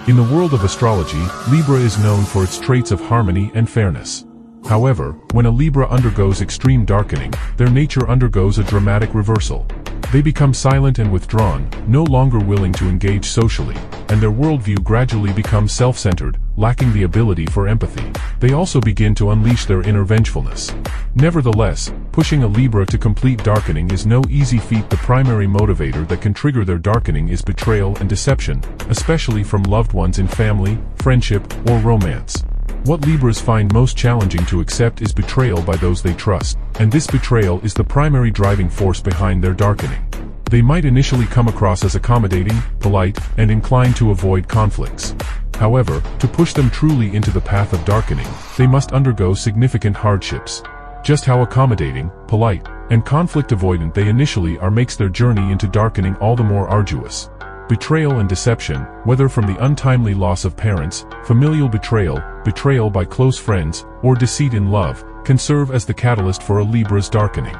In the world of astrology, Libra is known for its traits of harmony and fairness. However, when a Libra undergoes extreme darkening, their nature undergoes a dramatic reversal. They become silent and withdrawn, no longer willing to engage socially, and their worldview gradually becomes self-centered, lacking the ability for empathy. They also begin to unleash their inner vengefulness. Nevertheless, pushing a Libra to complete darkening is no easy feat. The primary motivator that can trigger their darkening is betrayal and deception, especially from loved ones in family, friendship, or romance. What Libras find most challenging to accept is betrayal by those they trust, and this betrayal is the primary driving force behind their darkening. They might initially come across as accommodating, polite, and inclined to avoid conflicts. However, to push them truly into the path of darkening, they must undergo significant hardships. Just how accommodating, polite, and conflict avoidant they initially are makes their journey into darkening all the more arduous. Betrayal and deception, whether from the untimely loss of parents, familial betrayal, betrayal by close friends, or deceit in love, can serve as the catalyst for a Libra's darkening.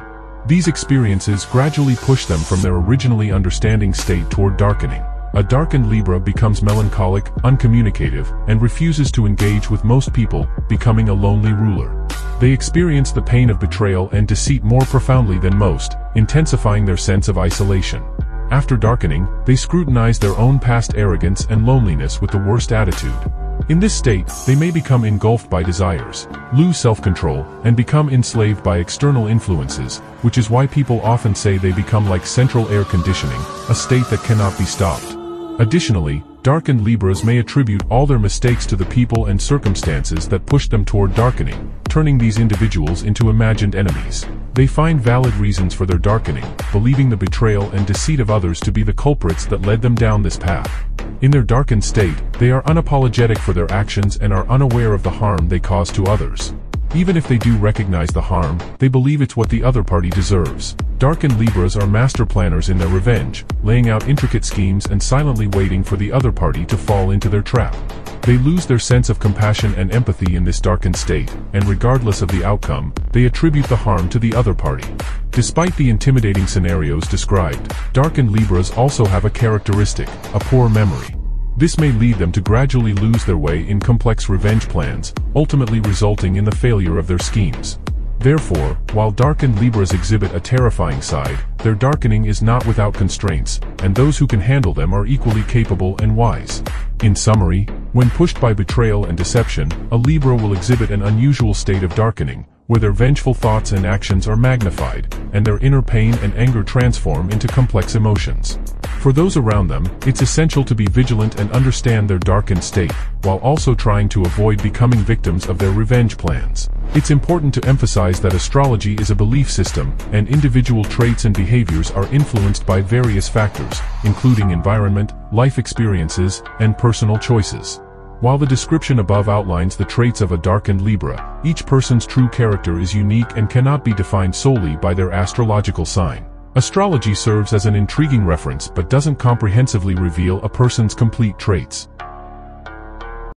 These experiences gradually push them from their originally understanding state toward darkening. A darkened Libra becomes melancholic, uncommunicative, and refuses to engage with most people, becoming a lonely ruler. They experience the pain of betrayal and deceit more profoundly than most, intensifying their sense of isolation. After darkening, they scrutinize their own past arrogance and loneliness with the worst attitude. In this state, they may become engulfed by desires, lose self-control, and become enslaved by external influences, which is why people often say they become like central air conditioning, a state that cannot be stopped. Additionally, darkened Libras may attribute all their mistakes to the people and circumstances that pushed them toward darkening, turning these individuals into imagined enemies. They find valid reasons for their darkening, believing the betrayal and deceit of others to be the culprits that led them down this path. In their darkened state, they are unapologetic for their actions and are unaware of the harm they cause to others. Even if they do recognize the harm, they believe it's what the other party deserves. Darkened Libras are master planners in their revenge, laying out intricate schemes and silently waiting for the other party to fall into their trap. They lose their sense of compassion and empathy in this darkened state, and regardless of the outcome, they attribute the harm to the other party. Despite the intimidating scenarios described, darkened Libras also have a characteristic, a poor memory. This may lead them to gradually lose their way in complex revenge plans, ultimately resulting in the failure of their schemes. Therefore, while darkened Libras exhibit a terrifying side, their darkening is not without constraints, and those who can handle them are equally capable and wise. In summary, when pushed by betrayal and deception, a Libra will exhibit an unusual state of darkening, where their vengeful thoughts and actions are magnified, and their inner pain and anger transform into complex emotions. For those around them, it's essential to be vigilant and understand their darkened state, while also trying to avoid becoming victims of their revenge plans. It's important to emphasize that astrology is a belief system, and individual traits and behaviors are influenced by various factors, including environment, life experiences, and personal choices. While the description above outlines the traits of a darkened Libra, each person's true character is unique and cannot be defined solely by their astrological sign. Astrology serves as an intriguing reference but doesn't comprehensively reveal a person's complete traits.